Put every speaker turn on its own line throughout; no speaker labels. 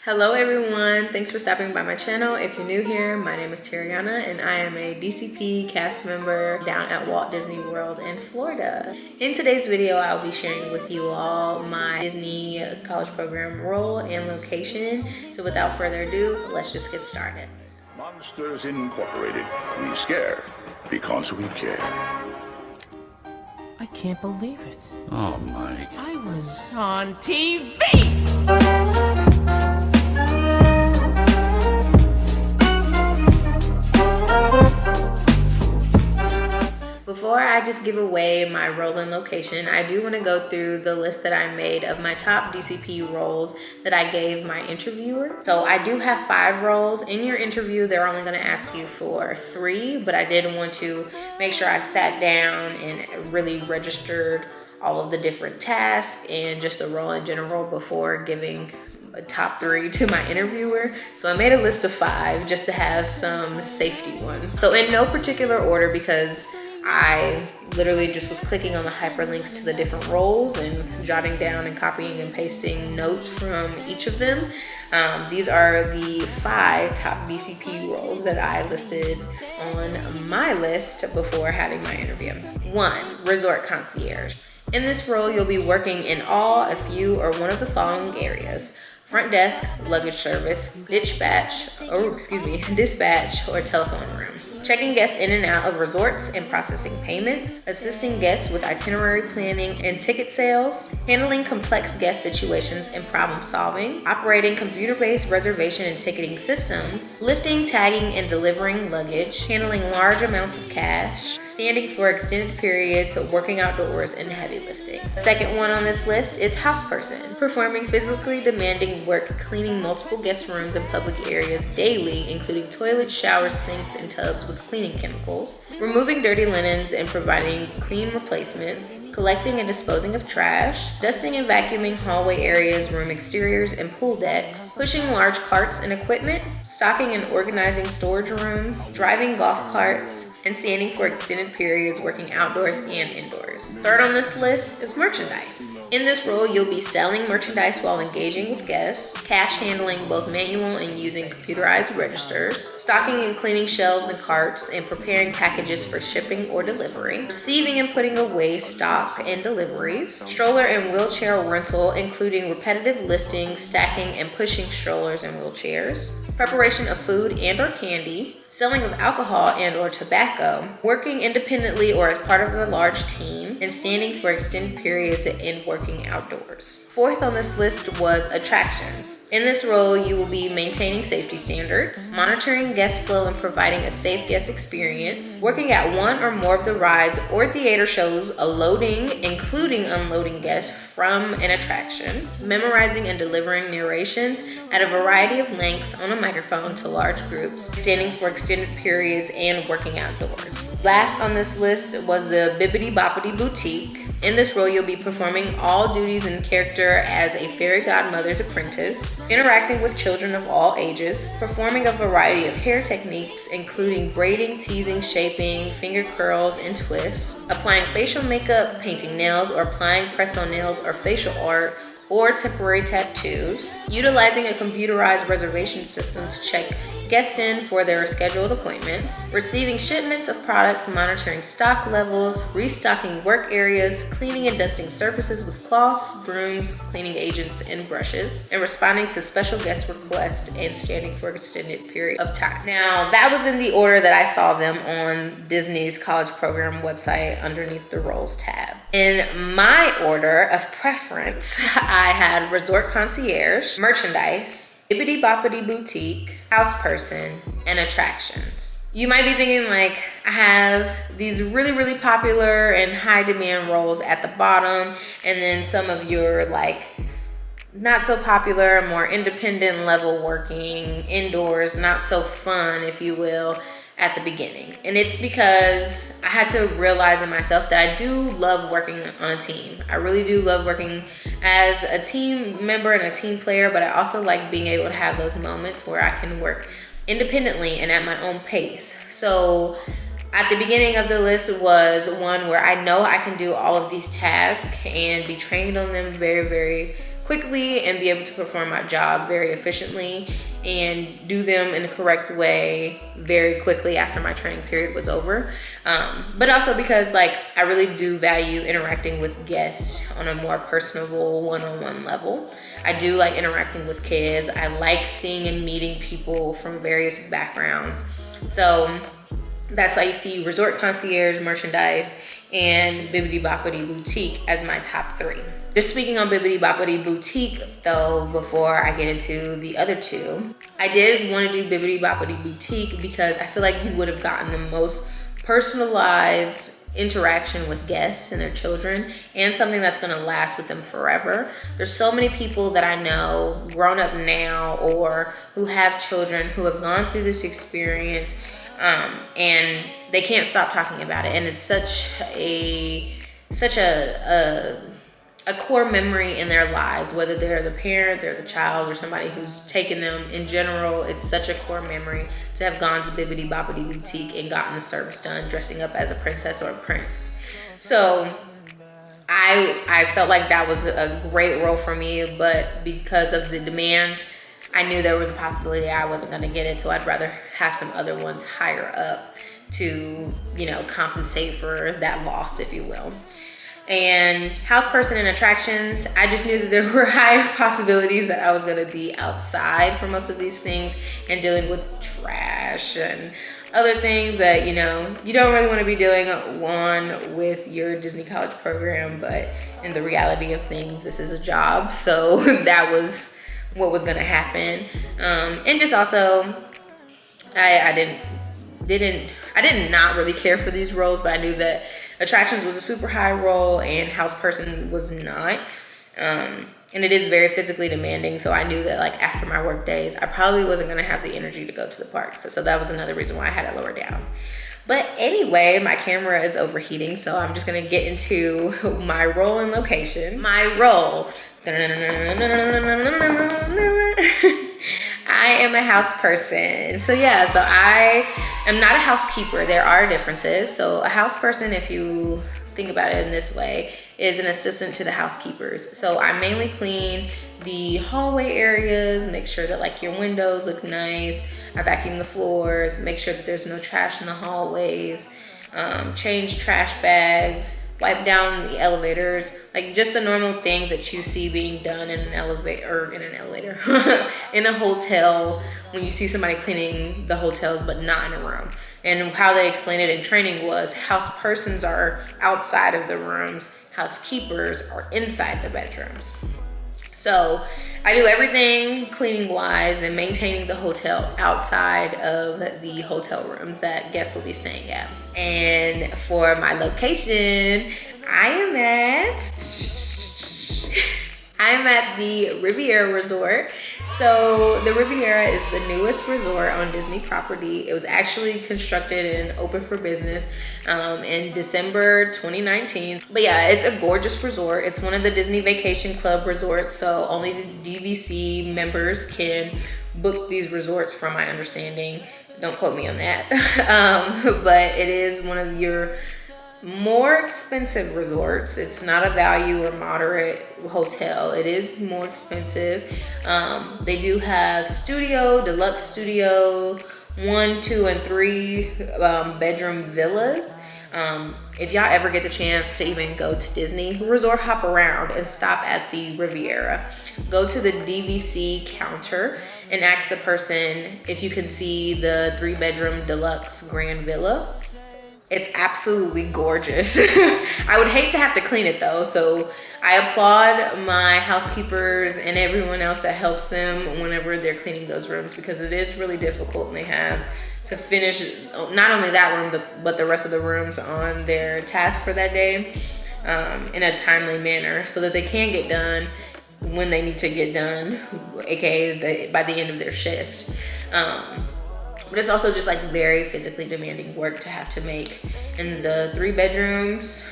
Hello everyone, thanks for stopping by my channel. If you're new here, my name is Terrianna and I am a DCP cast member down at Walt Disney World in Florida. In today's video, I'll be sharing with you all my Disney college program role and location. So without further ado, let's just get started.
Monsters Incorporated. We scare because we care.
I can't believe it.
Oh, Mike.
I was on TV!
Before I just give away my role and location, I do want to go through the list that I made of my top DCP roles that I gave my interviewer. So I do have 5 roles. In your interview, they're only going to ask you for 3, but I did want to make sure I sat down and really registered all of the different tasks and just the role in general before giving a top 3 to my interviewer. So I made a list of 5 just to have some safety ones. So in no particular order, because I literally just was clicking on the hyperlinks to the different roles and jotting down and copying and pasting notes from each of them. These are the 5 top DCP roles that I listed on my list before having my interview. 1, resort concierge. In this role, you'll be working in all, a few, or one of the following areas: front desk, luggage service, dispatch, or telephone room. Checking guests in and out of resorts and processing payments, assisting guests with itinerary planning and ticket sales, handling complex guest situations and problem solving, operating computer-based reservation and ticketing systems, lifting, tagging, and delivering luggage, handling large amounts of cash, standing for extended periods, working outdoors, and heavy lifting. The second one on this list is house person, performing physically demanding work cleaning multiple guest rooms and public areas daily, including toilets, showers, sinks, and tubs with cleaning chemicals, removing dirty linens and providing clean replacements, collecting and disposing of trash, dusting and vacuuming hallway areas, room exteriors, and pool decks, pushing large carts and equipment, stocking and organizing storage rooms, driving golf carts, and standing for extended periods working outdoors and indoors. Third on this list is merchandise. In this role, you'll be selling merchandise while engaging with guests, cash handling both manual and using computerized registers, stocking and cleaning shelves and carts, and preparing packages for shipping or delivery, receiving and putting away stock and deliveries, stroller and wheelchair rental, including repetitive lifting, stacking, and pushing strollers and wheelchairs, preparation of food and or candy, selling of alcohol and or tobacco, working independently or as part of a large team, and standing for extended periods and working outdoors. Fourth on this list was attractions. In this role, you will be maintaining safety standards, monitoring guest flow and providing a safe guest experience, working at one or more of the rides or theater shows, loading, including unloading guests from an attraction, memorizing and delivering narrations at a variety of lengths on a microphone to large groups, standing for extended periods, and working outdoors. Last on this list was the Bibbidi Boppity Boutique. In this role, you'll be performing all duties in character as a fairy godmother's apprentice, interacting with children of all ages, performing a variety of hair techniques, including braiding, teasing, shaping, finger curls, and twists, applying facial makeup, painting nails, or applying press-on nails or facial art, or temporary tattoos, utilizing a computerized reservation system to check guests in for their scheduled appointments, receiving shipments of products, monitoring stock levels, restocking work areas, cleaning and dusting surfaces with cloths, brooms, cleaning agents, and brushes, and responding to special guest requests and standing for an extended period of time. Now, that was in the order that I saw them on Disney's college program website underneath the roles tab. In my order of preference, I had resort concierge, merchandise, Bibbidi Boppity Boutique, house person, and attractions. You might be thinking, like, I have these really, really popular and high demand roles at the bottom, and then some of your, like, not so popular, more independent level working, indoors, not so fun, if you will, at the beginning. And it's because I had to realize in myself that I do love working on a team. I really do love working as a team member and a team player, but I also like being able to have those moments where I can work independently and at my own pace. So at the beginning of the list was one where I know I can do all of these tasks and be trained on them very, very quickly and be able to perform my job very efficiently and do them in the correct way very quickly after my training period was over. But also because like I really do value interacting with guests on a more personable one-on-one level. I do like interacting with kids. I like seeing and meeting people from various backgrounds. So that's why you see Resort Concierge, Merchandise, and Bibbidi Boppidi Boutique as my top 3. Just speaking on Bibbidi Boppidi Boutique though, before I get into the other 2, I did want to do Bibbidi Boppidi Boutique because I feel like you would have gotten the most personalized interaction with guests and their children, and something that's going to last with them forever. There's so many people that I know grown up now or who have children who have gone through this experience, and they can't stop talking about it, and it's such a core memory in their lives, whether they're the parent, they're the child, or somebody who's taken them in general. It's such a core memory to have gone to Bibbidi Boppidi Boutique and gotten the service done, dressing up as a princess or a prince. So I felt like that was a great role for me, but because of the demand, I knew there was a possibility I wasn't gonna get it, so I'd rather have some other ones higher up to, you know, compensate for that loss, if you will. And house person and attractions, I just knew that there were higher possibilities that I was gonna be outside for most of these things and dealing with trash and other things that, you know, you don't really wanna be doing one with your Disney College program, but in the reality of things, this is a job. So that was what was gonna happen. And just also, I did not really care for these roles, but I knew that attractions was a super high role and house person was not. And it is very physically demanding. So I knew that like after my work days, I probably wasn't gonna have the energy to go to the parks. So that was another reason why I had it lower down. But anyway, my camera is overheating, so I'm just gonna get into my role and location. My role. I am a house person. So yeah, so I am not a housekeeper. There are differences. So a house person, if you think about it in this way, is an assistant to the housekeepers. So I mainly clean the hallway areas, make sure that like your windows look nice. I vacuum the floors, make sure that there's no trash in the hallways, change trash bags, wipe down the elevators, like just the normal things that you see being done in an elevator, in a hotel, when you see somebody cleaning the hotels but not in a room. And how they explained it in training was house persons are outside of the rooms, housekeepers are inside the bedrooms. So I do everything cleaning wise and maintaining the hotel outside of the hotel rooms that guests will be staying at. And for my location, I'm at the Riviera Resort. So the Riviera is the newest resort on Disney property. It was actually constructed and open for business in December 2019. But yeah, it's a gorgeous resort. It's one of the Disney Vacation Club resorts, so only the DVC members can book these resorts from my understanding. Don't quote me on that. But it is one of your more expensive resorts. It's not a value or moderate hotel. It is more expensive. They do have studio, deluxe studio, 1, 2, and 3 bedroom villas. If y'all ever get the chance to even go to Disney, resort hop around and stop at the Riviera. Go to the DVC counter and ask the person if you can see the 3-bedroom deluxe grand villa. It's absolutely gorgeous. I would hate to have to clean it though, so I applaud my housekeepers and everyone else that helps them whenever they're cleaning those rooms, because it is really difficult and they have to finish not only that room, but the rest of the rooms on their task for that day in a timely manner so that they can get done when they need to get done, aka by the end of their shift. But it's also just like very physically demanding work to have to make. In the 3 bedrooms,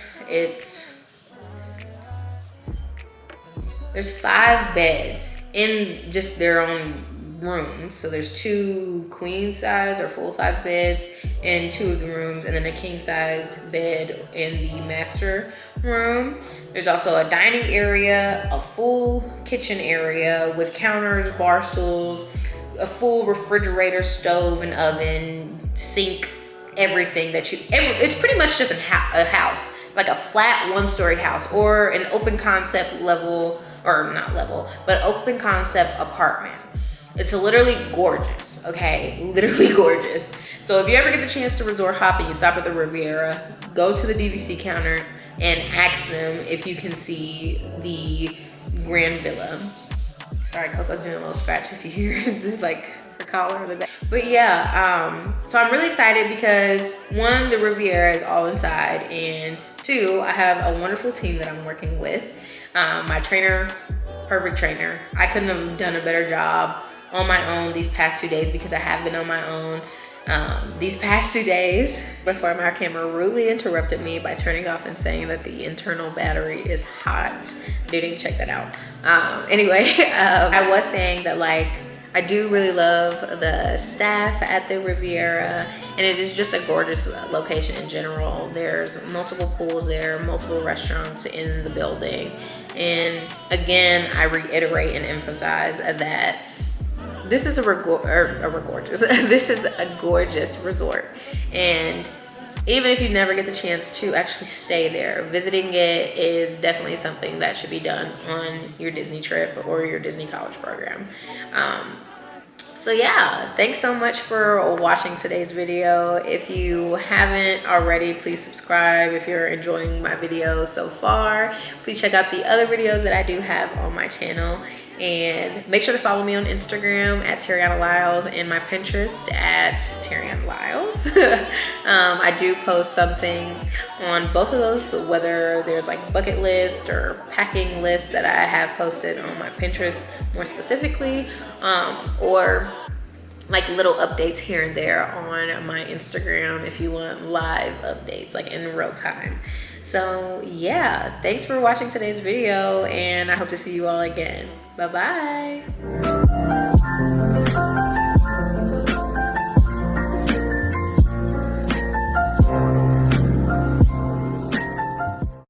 there's 5 beds in just their own rooms. So there's 2 queen size or full size beds in 2 of the rooms, and then a king size bed in the master room. There's also a dining area, a full kitchen area with counters, bar stools, a full refrigerator, stove and oven, sink, everything that you, it's pretty much just a house, like a flat 1-story house or an open concept level, or not level, but open concept apartment. It's literally gorgeous, okay? Literally gorgeous. So if you ever get the chance to resort hop and you stop at the Riviera, go to the DVC counter and ask them if you can see the Grand Villa. Sorry, Coco's doing a little scratch if you hear like her collar in the back. But yeah, so I'm really excited because 1, the Riviera is all inside, and 2, I have a wonderful team that I'm working with. My trainer, perfect trainer. I couldn't have done a better job on my own these past 2 days because I have been on my own these past 2 days before my camera rudely interrupted me by turning off and saying that the internal battery is hot. Dude, didn't check that out. Anyway, I was saying that like, I do really love the staff at the Riviera, and it is just a gorgeous location in general. There's multiple pools there, multiple restaurants in the building. And again, I reiterate and emphasize that this is this is a gorgeous resort. And even if you never get the chance to actually stay there, visiting it is definitely something that should be done on your Disney trip or your Disney college program. So yeah, thanks so much for watching today's video. If you haven't already, please subscribe. If you're enjoying my videos so far, please check out the other videos that I do have on my channel. And make sure to follow me on Instagram at Terrianna Lyles and my Pinterest at Terrianna Lyles. I do post some things on both of those, so whether there's like bucket list or packing list that I have posted on my Pinterest more specifically, or like little updates here and there on my Instagram if you want live updates like in real time. So yeah, thanks for watching today's video, and I hope to see you all again. Bye-bye.